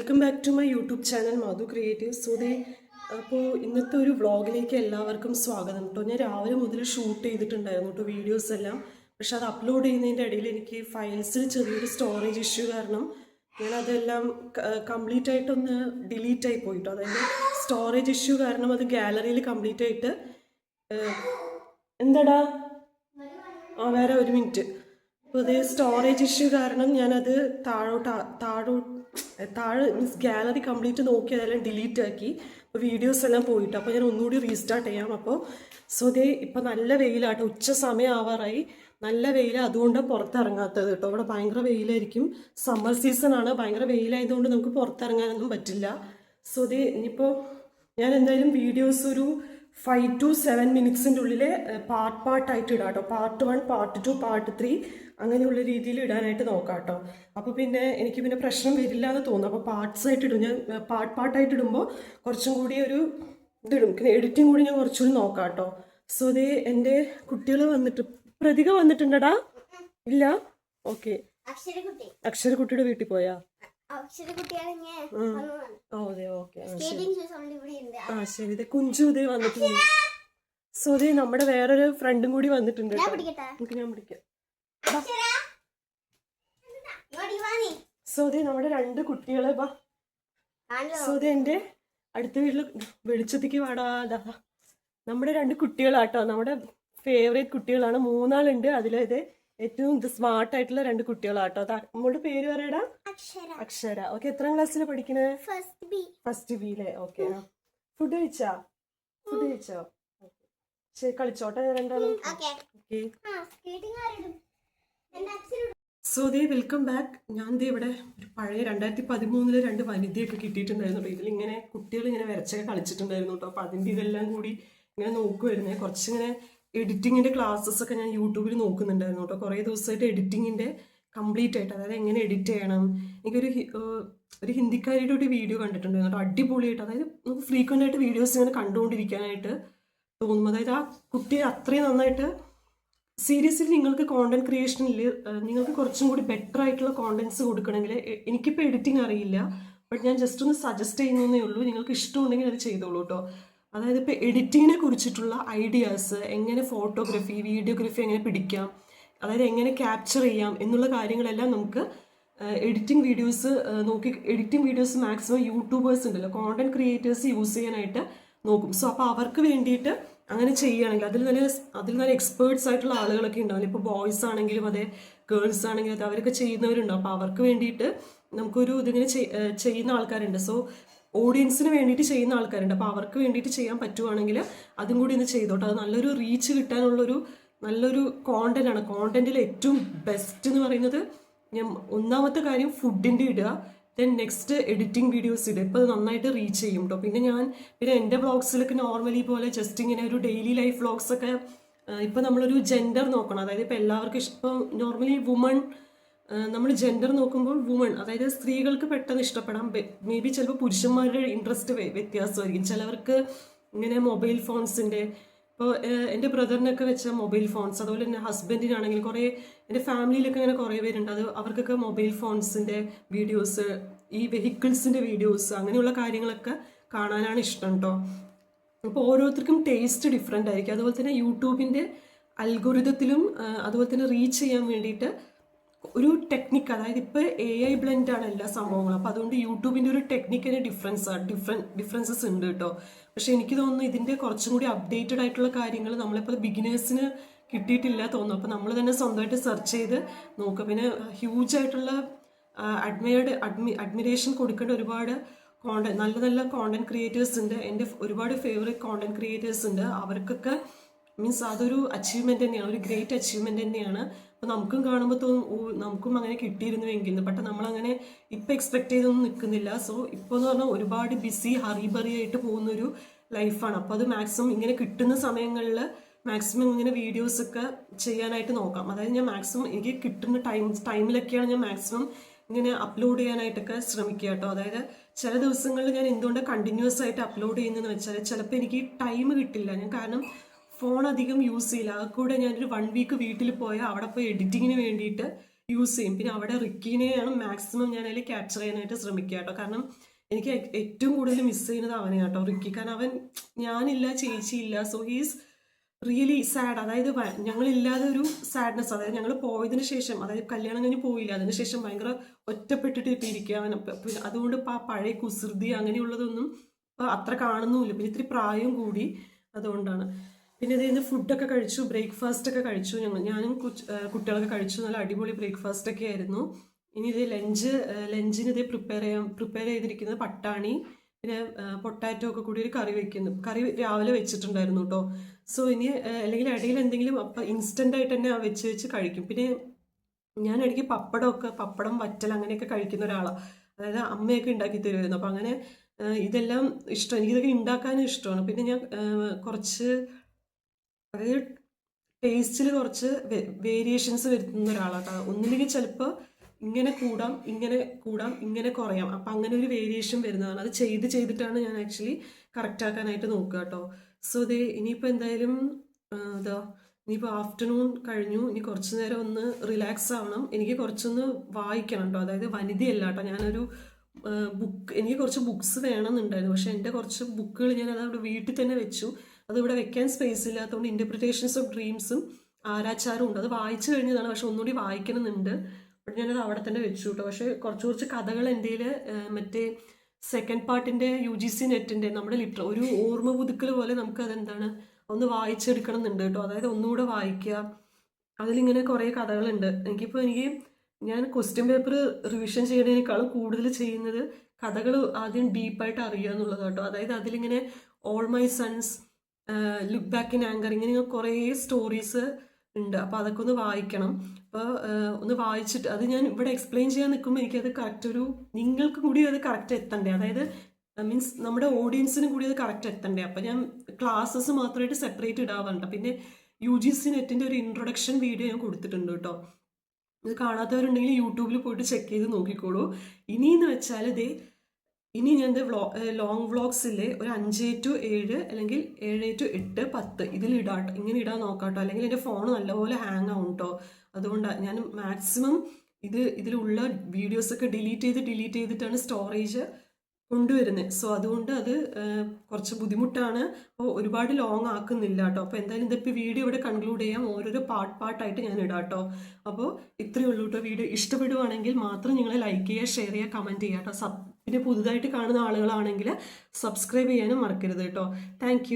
Welcome back to my YouTube channel Madhu creative. അപ്പോൾ ഇന്നത്തെ ഒരു വ്ളോഗിലേക്ക് എല്ലാവർക്കും സ്വാഗതം കേട്ടോ. ഞാൻ രാവിലെ മുതൽ ഷൂട്ട് ചെയ്തിട്ടുണ്ടായിരുന്നു കേട്ടോ വീഡിയോസ് എല്ലാം. പക്ഷെ അത് അപ്ലോഡ് ചെയ്യുന്നതിൻ്റെ ഇടയിൽ എനിക്ക് ഫയൽസിൽ ചെറിയൊരു സ്റ്റോറേജ് ഇഷ്യൂ കാരണം ഞാൻ അതെല്ലാം കംപ്ലീറ്റ് ആയിട്ടൊന്ന് ഡിലീറ്റ് ആയി പോയിട്ടോ. അതായത് സ്റ്റോറേജ് ഇഷ്യൂ കാരണം അത് ഗാലറിയിൽ കംപ്ലീറ്റ് ആയിട്ട് എന്താടാ വേറെ ഒരു മിനിറ്റ്. അപ്പോൾ അത് സ്റ്റോറേജ് ഇഷ്യൂ കാരണം ഞാനത് താഴെ മീൻസ് ഗാലറി കംപ്ലീറ്റ് നോക്കി അതെല്ലാം ഡിലീറ്റ് ആക്കി. അപ്പോൾ വീഡിയോസ് എല്ലാം പോയിട്ട് അപ്പോൾ ഞാൻ ഒന്നുകൂടി റീസ്റ്റാർട്ട് ചെയ്യാം. അപ്പോൾ ഇപ്പം നല്ല വെയിലാട്ടോ, ഉച്ച സമയം ആവാറായി, നല്ല വെയിൽ, അതുകൊണ്ട് പുറത്തിറങ്ങാത്തത് കേട്ടോ. ഇവിടെ ഭയങ്കര വെയിലായിരിക്കും, സമ്മർ സീസൺ ആണ്, ഭയങ്കര വെയിലായതുകൊണ്ട് നമുക്ക് പുറത്തിറങ്ങാനൊന്നും പറ്റില്ല. ഇനിയിപ്പോൾ ഞാൻ എന്തായാലും വീഡിയോസ് ഒരു 5 to 7 മിനിറ്റ്സിൻ്റെ ഉള്ളിൽ പാർട്ടായിട്ട് ഇടാം കേട്ടോ. പാർട്ട് 1, പാർട്ട് 2, പാർട്ട് 3 അങ്ങനെയുള്ള രീതിയിൽ ഇടാനായിട്ട് നോക്കാം കേട്ടോ. അപ്പോൾ എനിക്ക് പ്രശ്നം വരില്ല എന്ന് തോന്നുന്നു. അപ്പോൾ പാർട്സ് ആയിട്ട് ഇടും ഞാൻ. പാർട്ടായിട്ട് ഇടുമ്പോൾ കുറച്ചും കൂടി ഒരു ഇതിടും, പിന്നെ എഡിറ്റിംഗ് കൂടി ഞാൻ കുറച്ചുകൂടി നോക്കാം കേട്ടോ. എൻ്റെ കുട്ടികൾ വന്നിട്ട്, പ്രതിക വന്നിട്ടുണ്ടടാ? ഇല്ല, ഓക്കെ. അക്ഷരക്കുട്ടിയുടെ വീട്ടിൽ പോയാ? ശരി. കുഞ്ചു ഇതേ വന്നിട്ടുണ്ട്. നമ്മുടെ വേറൊരു ഫ്രണ്ടും കൂടി വന്നിട്ടുണ്ട്. ഞാൻ പിടിക്കാം. നമ്മുടെ 2 കുട്ടികളെ എന്റെ അടുത്ത വീട്ടില് വെളിച്ചത്തേക്ക് വാടാ. നമ്മുടെ 2 കുട്ടികളാട്ടോ, നമ്മുടെ ഫേവറേറ്റ് കുട്ടികളാണ്. 3 ആളുണ്ട്. അതിലെ ഏറ്റവും സ്മാർട്ട് ആയിട്ടുള്ള 2 കുട്ടികളാട്ടോ. നമ്മുടെ പേര് പറയടാ. അക്ഷര. ഓക്കെ. എത്രാം ക്ലാസ്സിൽ പഠിക്കണേ? ഫസ്റ്റ് ബിയിലെ. ഓക്കെ. ഫുഡ് കഴിച്ചോ? ശരി, കളിച്ചോട്ടെ രണ്ടാളും. ഓക്കെ. Welcome back. ഞാൻ ഇവിടെ ഒരു പഴയ 2013 2 വനിതയൊക്കെ കിട്ടിയിട്ടുണ്ടായിരുന്നു. ഇതിലിങ്ങനെ കുട്ടികൾ ഇങ്ങനെ വരച്ചൊക്കെ കളിച്ചിട്ടുണ്ടായിരുന്നു കേട്ടോ. അപ്പോൾ അതിൻ്റെ ഇതെല്ലാം കൂടി ഇങ്ങനെ നോക്കുമായിരുന്നേ. കുറച്ചിങ്ങനെ എഡിറ്റിങ്ങിൻ്റെ ക്ലാസ്സസ് ഒക്കെ ഞാൻ യൂട്യൂബിൽ നോക്കുന്നുണ്ടായിരുന്നു കേട്ടോ. കുറേ ദിവസമായിട്ട് എഡിറ്റിങ്ങിൻ്റെ കംപ്ലീറ്റ് ആയിട്ട്, അതായത് എങ്ങനെ എഡിറ്റ് ചെയ്യണം. ഒരു ഹിന്ദിക്കാരിയുടെ ഒരു വീഡിയോ കണ്ടിട്ടുണ്ടായിരുന്നു കേട്ടോ, അടിപൊളിയായിട്ട്. അതായത് നമുക്ക് ഫ്രീക്വൻ്റ് ആയിട്ട് വീഡിയോസ് ഇങ്ങനെ കണ്ടുകൊണ്ടിരിക്കാനായിട്ട് തോന്നും. അതായത് ആ കുട്ടിയെ അത്രയും നന്നായിട്ട്, സീരിയസ്ലി നിങ്ങൾക്ക് കോണ്ടന്റ് ക്രിയേഷനിൽ നിങ്ങൾക്ക് കുറച്ചും കൂടി ബെറ്റർ ആയിട്ടുള്ള കോണ്ടന്റ്സ് കൊടുക്കണമെങ്കിൽ, എനിക്കിപ്പോൾ എഡിറ്റിംഗ് അറിയില്ല, ബട്ട് ഞാൻ ജസ്റ്റ് ഒന്ന് സജസ്റ്റ് ചെയ്യുന്നതേ ഉള്ളൂ. നിങ്ങൾക്ക് ഇഷ്ടമുണ്ടെങ്കിൽ അത് ചെയ്തോളൂ കേട്ടോ. അതായത് ഇപ്പോൾ എഡിറ്റിങ്ങിനെ കുറിച്ചിട്ടുള്ള ഐഡിയാസ്, എങ്ങനെ ഫോട്ടോഗ്രാഫി, വീഡിയോഗ്രാഫി എങ്ങനെ പിടിക്കാം, അതായത് എങ്ങനെ ക്യാപ്ചർ ചെയ്യാം എന്നുള്ള കാര്യങ്ങളെല്ലാം നമുക്ക് എഡിറ്റിംഗ് വീഡിയോസ് മാക്സിമം യൂട്യൂബേഴ്സ് ഉണ്ടല്ലോ, കോണ്ടന്റ് ക്രിയേറ്റേഴ്സ് യൂസ് ചെയ്യാനായിട്ട് നോക്കും. അപ്പോൾ അവർക്ക് വേണ്ടിയിട്ട് അങ്ങനെ ചെയ്യുകയാണെങ്കിൽ അതിൽ നല്ല എക്സ്പേർട്സ് ആയിട്ടുള്ള ആളുകളൊക്കെ ഉണ്ടാവില്ല. ഇപ്പോൾ ബോയ്സ് ആണെങ്കിലും അതെ, ഗേൾസ് ആണെങ്കിലും അതെ, അവരൊക്കെ ചെയ്യുന്നവരുണ്ടാവും. അപ്പോൾ അവർക്ക് വേണ്ടിയിട്ട് നമുക്കൊരു ഇതിങ്ങനെ ചെയ്യുന്ന ആൾക്കാരുണ്ട്. ഓഡിയൻസിന് വേണ്ടിയിട്ട് ചെയ്യുന്ന ആൾക്കാരുണ്ട്. അപ്പോൾ അവർക്ക് വേണ്ടിയിട്ട് ചെയ്യാൻ പറ്റുവാണെങ്കിൽ അതും കൂടി ഒന്ന് ചെയ്തോട്ടെ. അത് നല്ലൊരു റീച്ച് കിട്ടാനുള്ളൊരു നല്ലൊരു കോണ്ടന്റ് ആണ്. കോണ്ടന്റിൽ ഏറ്റവും ബെസ്റ്റ് എന്ന് പറയുന്നത്, ഒന്നാമത്തെ കാര്യം ഫുഡിൻ്റെ ഇടുക, ദെൻ നെക്സ്റ്റ് എഡിറ്റിംഗ് വീഡിയോസ് ഇടുക. ഇപ്പോൾ അത് നന്നായിട്ട് റീച്ച് ചെയ്യും കേട്ടോ. പിന്നെ എൻ്റെ വ്ളോഗ്സിലൊക്കെ നോർമലി പോലെ ജസ്റ്റ് ഇങ്ങനെ ഒരു ഡെയിലി ലൈഫ് വ്ളോഗ്സൊക്കെ, ഇപ്പോൾ നമ്മളൊരു ജെൻഡർ നോക്കണം. അതായത് ഇപ്പോൾ എല്ലാവർക്കും ഇപ്പോൾ നോർമലി നമ്മൾ ജെൻഡർ നോക്കുമ്പോൾ വുമൺ, അതായത് സ്ത്രീകൾക്ക് പെട്ടെന്ന് ഇഷ്ടപ്പെടാം. മേ ബി ചിലപ്പോൾ പുരുഷന്മാരുടെ ഇൻട്രസ്റ്റ് വ്യത്യാസമായിരിക്കും. ചിലവർക്ക് ഇങ്ങനെ മൊബൈൽ ഫോൺസിൻ്റെ, ഇപ്പോൾ എൻ്റെ ബ്രദറിനൊക്കെ വെച്ച മൊബൈൽ ഫോൺസ്, അതുപോലെ തന്നെ ഹസ്ബൻഡിനാണെങ്കിൽ എൻ്റെ ഫാമിലിയിലൊക്കെ ഇങ്ങനെ കുറേ പേരുണ്ട്. അവർക്കൊക്കെ മൊബൈൽ ഫോൺസിൻ്റെ വീഡിയോസ്, ഈ വെഹിക്കിൾസിൻ്റെ വീഡിയോസ്, അങ്ങനെയുള്ള കാര്യങ്ങളൊക്കെ കാണാനാണ് ഇഷ്ടം കേട്ടോ. അപ്പോൾ ഓരോരുത്തർക്കും ടേസ്റ്റ് ഡിഫറെൻ്റ് ആയിരിക്കും. അതുപോലെ തന്നെ യൂട്യൂബിൻ്റെ അൽഗോരിതത്തിലും അതുപോലെ തന്നെ റീച്ച് ചെയ്യാൻ വേണ്ടിയിട്ട് ഒരു ടെക്നിക്ക്, അതായത് ഇപ്പോൾ AI ബ്ലെൻഡ് ആണ് എല്ലാ സംഭവങ്ങളും. അപ്പോൾ അതുകൊണ്ട് യൂട്യൂബിൻ്റെ ഒരു ടെക്നിക്കിന് ഡിഫറൻസസ് ഉണ്ട് കേട്ടോ. പക്ഷെ എനിക്ക് തോന്നുന്നു ഇതിൻ്റെ കുറച്ചും കൂടി അപ്ഡേറ്റഡ് ആയിട്ടുള്ള കാര്യങ്ങൾ നമ്മളിപ്പോൾ ബിഗിനേഴ്സിന് കിട്ടിയിട്ടില്ല തോന്നുന്നു. അപ്പോൾ നമ്മൾ തന്നെ സ്വന്തമായിട്ട് സെർച്ച് ചെയ്ത് നോക്കുക. പിന്നെ ഹ്യൂജ് ആയിട്ടുള്ള അഡ്മിറേഷൻ കൊടുക്കേണ്ട ഒരുപാട് നല്ല നല്ല കോണ്ടന്റ് ക്രിയേറ്റേഴ്സ് ഉണ്ട്. എൻ്റെ ഒരുപാട് ഫേവറേറ്റ് കോണ്ടന്റ് ക്രിയേറ്റേഴ്സ് ഉണ്ട്. അവർക്കൊക്കെ മീൻസ് അതൊരു അച്ചീവ്മെൻറ്റ് തന്നെയാണ്, ഒരു ഗ്രേറ്റ് അച്ചീവ്മെൻറ്റ് തന്നെയാണ്. അപ്പോൾ നമുക്കും കാണുമ്പോൾ തോന്നും, നമുക്കും അങ്ങനെ കിട്ടിയിരുന്നുവെങ്കിൽ. ബട്ട് നമ്മളങ്ങനെ ഇപ്പം എക്സ്പെക്ട് ചെയ്തൊന്നും നിൽക്കുന്നില്ല. ഇപ്പോൾ എന്ന് പറഞ്ഞാൽ ഒരുപാട് ബിസി ഹറിബറി ആയിട്ട് പോകുന്നൊരു ലൈഫാണ്. അപ്പോൾ അത് മാക്സിമം ഇങ്ങനെ കിട്ടുന്ന സമയങ്ങളിൽ മാക്സിമം ഇങ്ങനെ വീഡിയോസൊക്കെ ചെയ്യാനായിട്ട് നോക്കാം. അതായത് ഞാൻ മാക്സിമം എനിക്ക് കിട്ടുന്ന ടൈമിലൊക്കെയാണ് ഞാൻ മാക്സിമം ഇങ്ങനെ അപ്ലോഡ് ചെയ്യാനായിട്ടൊക്കെ ശ്രമിക്കുക കേട്ടോ. അതായത് ചില ദിവസങ്ങളിൽ ഞാൻ എന്തുകൊണ്ട് കണ്ടിന്യൂസ് ആയിട്ട് അപ്ലോഡ് ചെയ്യുന്നതെന്ന് വെച്ചാൽ ചിലപ്പോൾ എനിക്ക് ടൈം കിട്ടില്ല. കാരണം ഫോൺ അധികം യൂസ് ചെയ്യില്ല. കൂടെ ഞാനൊരു 1 വീക്ക് വീട്ടിൽ പോയാൽ അവിടെ പോയി എഡിറ്റിങ്ങിന് വേണ്ടിയിട്ട് യൂസ് ചെയ്യും. പിന്നെ അവിടെ റിക്കീനെയാണ് മാക്സിമം ഞാൻ അതിൽ ക്യാപ്ചർ ചെയ്യാനായിട്ട് ശ്രമിക്കുക കേട്ടോ. കാരണം എനിക്ക് ഏറ്റവും കൂടുതൽ മിസ് ചെയ്യുന്നത് അവനെ കേട്ടോ, റിക്കി. കാരണം അവൻ ഞാനില്ല, ചേച്ചിയില്ല, സോ ഹീസ് റിയലി സാഡ്. അതായത് ഞങ്ങളില്ലാതെ ഒരു സാഡ്നെസ്, അതായത് ഞങ്ങൾ പോയതിനു ശേഷം, അതായത് കല്യാണം കഴിഞ്ഞ് പോയില്ല, അതിനുശേഷം ഭയങ്കര ഒറ്റപ്പെട്ടിട്ട് ഇരിക്കുക അവൻ. പിന്നെ അതുകൊണ്ട് ഇപ്പം ആ പഴയ കുസൃതി അങ്ങനെയുള്ളതൊന്നും അത്ര കാണുന്നുമില്ല. പിന്നെ ഇത്തിരി പ്രായവും കൂടി, അതുകൊണ്ടാണ്. പിന്നെ ഇതിന് ഫുഡൊക്കെ കഴിച്ചു, ബ്രേക്ക്ഫാസ്റ്റ് ഒക്കെ കഴിച്ചു. ഞാനും കുട്ടികളൊക്കെ കഴിച്ചു. നല്ല അടിപൊളി ബ്രേക്ക്ഫാസ്റ്റ് ഒക്കെ ആയിരുന്നു. ഇനി ഇത് ലഞ്ചിന് ഇത് പ്രിപ്പയർ ചെയ്തിരിക്കുന്നത് പട്ടാണി, പിന്നെ പൊട്ടാറ്റോ ഒക്കെ കൂടി ഒരു കറി രാവിലെ വെച്ചിട്ടുണ്ടായിരുന്നു കേട്ടോ. സോ ഇനി അല്ലെങ്കിൽ ഇടയിൽ എന്തെങ്കിലും അപ്പം ഇൻസ്റ്റൻ്റ് ആയിട്ട് തന്നെ വെച്ച് കഴിക്കും. പിന്നെ ഞാൻ ഇടയ്ക്ക് പപ്പടം വറ്റൽ അങ്ങനെയൊക്കെ കഴിക്കുന്ന ഒരാളാണ്. അതായത് അമ്മയൊക്കെ ഉണ്ടാക്കി തരുമായിരുന്നു. അപ്പം അങ്ങനെ ഇതെല്ലാം ഇഷ്ടം, എനിക്കിതൊക്കെ ഉണ്ടാക്കാനും ഇഷ്ടമാണ്. പിന്നെ ഞാൻ കുറച്ച്, അതായത് ടേസ്റ്റിൽ കുറച്ച് വേരിയേഷൻസ് വരുത്തുന്ന ഒരാളാട്ടോ. ഒന്നില്ലെങ്കിൽ ചിലപ്പോൾ ഇങ്ങനെ കൂടാം ഇങ്ങനെ കുറയാം. അപ്പം അങ്ങനെ ഒരു വേരിയേഷൻ വരുന്നതാണ്. അത് ചെയ്തിട്ടാണ് ഞാൻ ആക്ച്വലി കറക്റ്റ് ആക്കാനായിട്ട് നോക്കുക കേട്ടോ. സോ ഇനിയിപ്പോൾ എന്തായാലും ഇനിയിപ്പോൾ ആഫ്റ്റർനൂൺ കഴിഞ്ഞു. ഇനി കുറച്ച് നേരം ഒന്ന് റിലാക്സ് ആവണം. എനിക്ക് കുറച്ചൊന്ന് വായിക്കണം കേട്ടോ. അതായത് വനിതയല്ല കേട്ടോ, ഞാനൊരു എനിക്ക് കുറച്ച് ബുക്സ് വേണമെന്നുണ്ടായിരുന്നു. പക്ഷേ എൻ്റെ കുറച്ച് ബുക്കുകൾ ഞാൻ അതവിടെ വീട്ടിൽ തന്നെ വെച്ചു. അതിവിടെ വെക്കാൻ സ്പേസ് ഇല്ലാത്തതുകൊണ്ട് ഇൻ്റർപ്രിറ്റേഷൻസ് ഓഫ് ഡ്രീംസും ആരാച്ചാരും ഉണ്ട്. അത് വായിച്ചു കഴിഞ്ഞതാണ്, പക്ഷെ ഒന്നുകൂടി വായിക്കണമെന്നുണ്ട്. അപ്പോൾ ഞാനത് അവിടെ തന്നെ വെച്ചു കേട്ടോ. പക്ഷേ കുറച്ച് കഥകൾ എൻ്റെ മറ്റേ സെക്കൻഡ് പാർട്ടിൻ്റെ UGC നെറ്റിൻ്റെ നമ്മുടെ ഒരു ഓർമ്മ പുതുക്കൽ പോലെ നമുക്ക് അതെന്താണ് ഒന്ന് വായിച്ചെടുക്കണം എന്നുണ്ട് കേട്ടോ. അതായത് ഒന്നുകൂടെ വായിക്കുക. അതിലിങ്ങനെ കുറേ കഥകളുണ്ട്. ഞാൻ ക്വസ്റ്റ്യൻ പേപ്പർ റിവിഷൻ ചെയ്യുന്നതിനേക്കാളും കൂടുതൽ ചെയ്യുന്നത് കഥകൾ ആദ്യം ഡീപ്പായിട്ട് അറിയുക എന്നുള്ളത് കേട്ടോ. അതായത് അതിലിങ്ങനെ all my sons, look back in anchor, ഇങ്ങനെ കുറേ സ്റ്റോറീസ് ഉണ്ട്. അപ്പോൾ അതൊക്കെ ഒന്ന് വായിക്കണം. അപ്പോൾ ഒന്ന് വായിച്ചിട്ട് അത് ഞാൻ ഇവിടെ എക്സ്പ്ലെയിൻ ചെയ്യാൻ നിൽക്കുമ്പോൾ എനിക്കത് കറക്റ്റ് നിങ്ങൾക്ക് കൂടി അത് കറക്റ്റ് എത്തണ്ടേ. അതായത് മീൻസ് നമ്മുടെ ഓഡിയൻസിനും കൂടി അത് കറക്റ്റ് എത്തണ്ടേ. അപ്പോൾ ഞാൻ ക്ലാസ്സസ് മാത്രമായിട്ട് സെപ്പറേറ്റ് ഇടാറുണ്ട്. പിന്നെ UGC നെറ്റിൻ്റെ ഒരു ഇൻട്രൊഡക്ഷൻ വീഡിയോ ഞാൻ കൊടുത്തിട്ടുണ്ട് കേട്ടോ. ഇത് കാണാത്തവരുണ്ടെങ്കിൽ യൂട്യൂബിൽ പോയിട്ട് ചെക്ക് ചെയ്ത് നോക്കിക്കോളൂ. ഇനിയെന്ന് വെച്ചാൽ ഇനി ഞാൻ ലോങ് വ്ളോഗ്സിൽ ഒരു 5 to 7 അല്ലെങ്കിൽ 7 to 8, 10 ഇങ്ങനെ ഇടാൻ നോക്കാട്ടോ. അല്ലെങ്കിൽ എൻ്റെ ഫോൺ നല്ലപോലെ ഹാങ് ആവും കേട്ടോ. അതുകൊണ്ടാണ് ഞാൻ മാക്സിമം ഇതിലുള്ള വീഡിയോസൊക്കെ ഡിലീറ്റ് ചെയ്തിട്ടാണ് സ്റ്റോറേജ് കൊണ്ടുവരുന്നത്. സോ അതുകൊണ്ട് അത് കുറച്ച് ബുദ്ധിമുട്ടാണ്. അപ്പോൾ ഒരുപാട് ലോങ് ആക്കുന്നില്ല കേട്ടോ. അപ്പോൾ എന്തായാലും ഇതിപ്പോൾ വീഡിയോ ഇവിടെ കൺക്ലൂഡ് ചെയ്യാം. ഓരോരോ പാർട്ടായിട്ട് ഞാൻ ഇടാം കേട്ടോ. അപ്പോൾ ഇത്രയേ ഉള്ളൂ കേട്ടോ. വീഡിയോ ഇഷ്ടപ്പെടുവാണെങ്കിൽ മാത്രം നിങ്ങൾ ലൈക്ക് ചെയ്യുക, ഷെയർ ചെയ്യുക, കമൻറ്റ് ചെയ്യുക കേട്ടോ. പിന്നെ പുതുതായിട്ട് കാണുന്ന ആളുകളാണെങ്കിൽ സബ്സ്ക്രൈബ് ചെയ്യാനും മറക്കരുത് കേട്ടോ. താങ്ക്